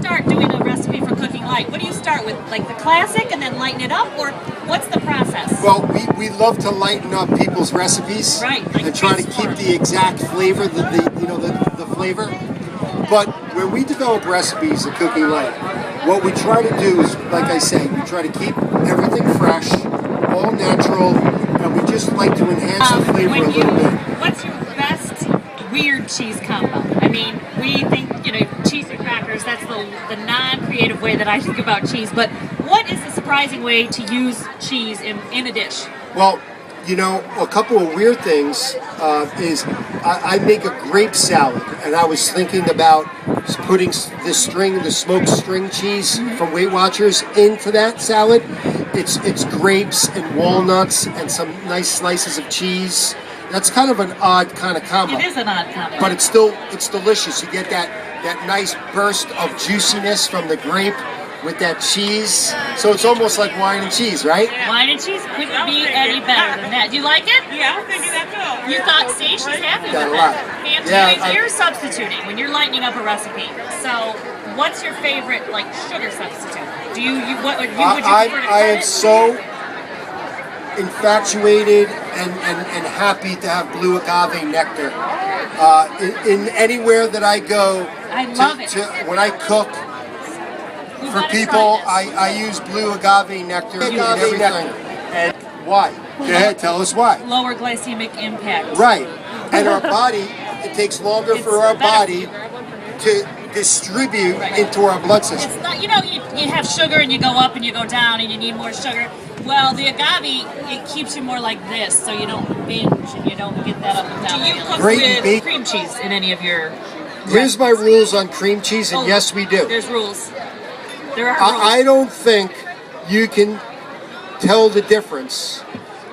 start doing a recipe for cooking light, what do you start with? Like the classic and then lighten it up, or what's the process? Well, we love to lighten up people's recipes, right? Like and try to keep the exact flavor, the flavor. But when we develop recipes at Cooking Light, what we try to do is, like I say, we try to keep everything fresh, all natural, and we just like to enhance the flavor a little bit. What's your best weird cheese combo? I mean, we think, cheese and crackers, that's the non-creative way that I think about cheese, but what is the surprising way to use cheese in a dish? Well, a couple of weird things is I make a grape salad, and I was thinking about putting the smoked string cheese from Weight Watchers into that salad. It's grapes and walnuts and some nice slices of cheese. That's kind of an odd kind of combo. It is an odd combo. But it's delicious. You get that nice burst of juiciness from the grape with that cheese. So it's almost like wine and cheese, right? Wine and cheese couldn't be any better than that. Do you like it? Yeah, I think that too. You thought, see, she's happy Got with a lot. it. Yeah, You're substituting when you're lightening up a recipe. So what's your favorite, sugar substitute? What would you prefer to I am so infatuated and happy to have blue agave nectar. In anywhere that I go, I love it. When I cook for people, I use blue agave nectar in everything. And why? Go ahead, tell us why. Lower glycemic impact. Right. And our body, it takes longer for our body to distribute into our blood system. It's not, you have sugar and you go up and you go down and you need more sugar. Well, the agave, it keeps you more like this, so you don't binge and you don't get that up and down. Do you cook with cream cheese in any of your Here's my rules on cream cheese, and yes, we do. There's rules. There are rules. I don't think you can tell the difference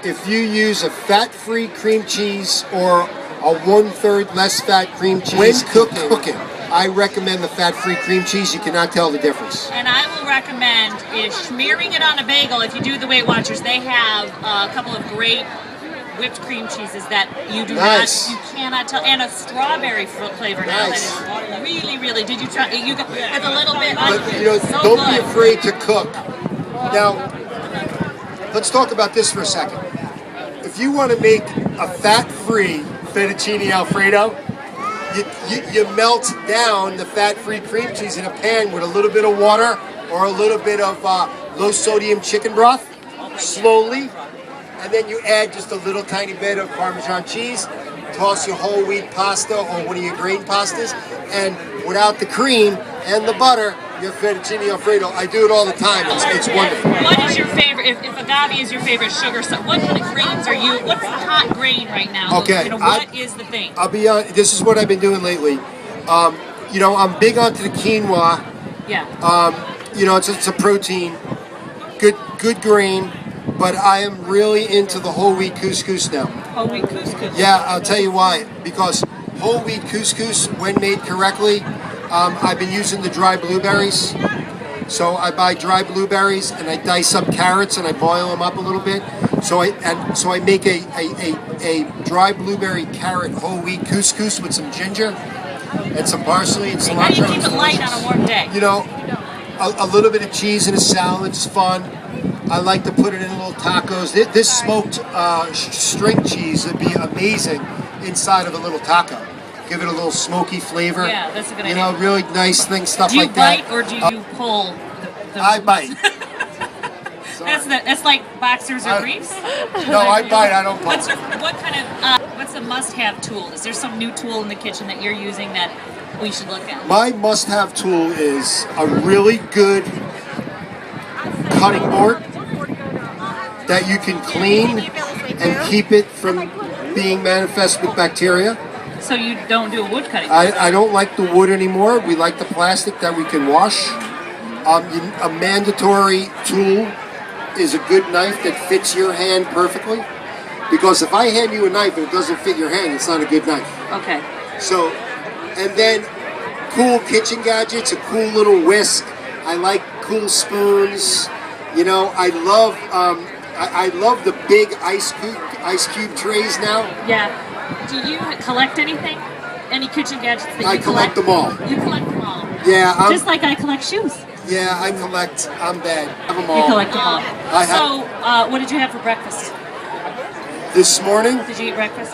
if you use a fat-free cream cheese or a 1/3 less fat cream cheese. When cooking, I recommend the fat-free cream cheese. You cannot tell the difference. And I will recommend is smearing it on a bagel. If you do the Weight Watchers, they have a couple of great whipped cream cheeses that you cannot tell, and a strawberry flavor now that is really, really. Did you try? You got with a little bit. But, don't be afraid to cook. Now, let's talk about this for a second. If you want to make a fat-free fettuccine Alfredo, you melt down the fat-free cream cheese in a pan with a little bit of water or a little bit of low-sodium chicken broth, slowly, and then you add just a little tiny bit of Parmesan cheese, toss your whole wheat pasta or one of your grain pastas, and without the cream and the butter, your fettuccine Alfredo. I do it all the time. It's wonderful. What is your favorite, if agave is your favorite sugar, so what kind of grains are you, what's the hot grain right now? Okay. What is the thing? I'll be honest, this is what I've been doing lately. I'm big onto the quinoa. Yeah. It's a protein, good grain, but I am really into the whole wheat couscous now. Whole wheat couscous? Yeah, I'll tell you why. Because whole wheat couscous, when made correctly, I've been using the dry blueberries. So I buy dry blueberries and I dice up carrots and I boil them up a little bit. So I make a dry blueberry carrot whole wheat couscous with some ginger and some parsley and cilantro. How do you keep it light on a warm day? A little bit of cheese in a salad is fun. I like to put it in little tacos. This smoked string cheese would be amazing inside of a little taco. Give it a little smoky flavor. Yeah, that's a good idea. Really nice things, stuff like that. Do you bite or do you pull? I bite. That's like boxers or briefs? No, I bite, I don't pull. What's the must-have tool? Is there some new tool in the kitchen that you're using that we should look at? My must-have tool is a really good cutting board that you can clean and keep it from being manifest with bacteria. So you don't do a wood cutting? I don't like the wood anymore. We like the plastic that we can wash. A mandatory tool is a good knife that fits your hand perfectly. Because if I hand you a knife and it doesn't fit your hand, it's not a good knife. Okay. So, and then cool kitchen gadgets, a cool little whisk. I like cool spoons. I love the big ice cube trays now. Yeah. Do you collect anything? Any kitchen gadgets that you collect? I collect them all. You collect them all. Yeah, Just like I collect shoes. yeah, I collect. I'm bad. I have them You all. collect them all. I So, what did you have for breakfast? This morning, Did you eat breakfast?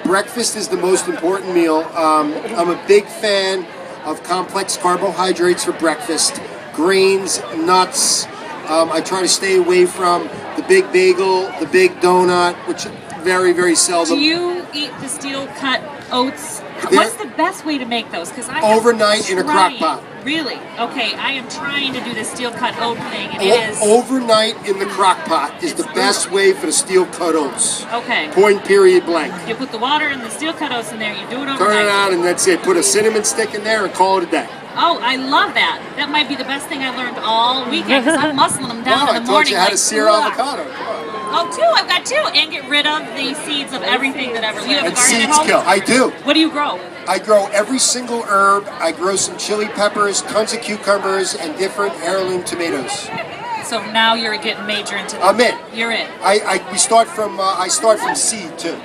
breakfast is the most important meal. I'm a big fan of complex carbohydrates for breakfast. Grains, nuts. I try to stay away from the big bagel, the big donut, which very, very seldom. Do you eat the steel cut oats? They're- What's the best way to make those? Because I Overnight in a crock pot. Really? Okay, I am trying to do the steel cut oat thing, and it is Overnight in the crock pot is the best way for the steel cut oats. okay. Point, period, blank. You put the water and the steel cut oats in there. You do it overnight. Turn it on and that's it. Put a cinnamon stick in there and call it a day. Oh, I love that. That might be the best thing I learned all weekend because I'm muscling them down Wow, in I the taught morning. you how to like, sear "Ugh." avocado. Come on. Oh, two. I've got two. And get rid of the seeds of everything that ever lived. And seeds kill. I do. What do you grow? I grow every single herb. I grow some chili peppers, tons of cucumbers, and different heirloom tomatoes. So now you're getting major into I'm in. You're in. I start from seed too.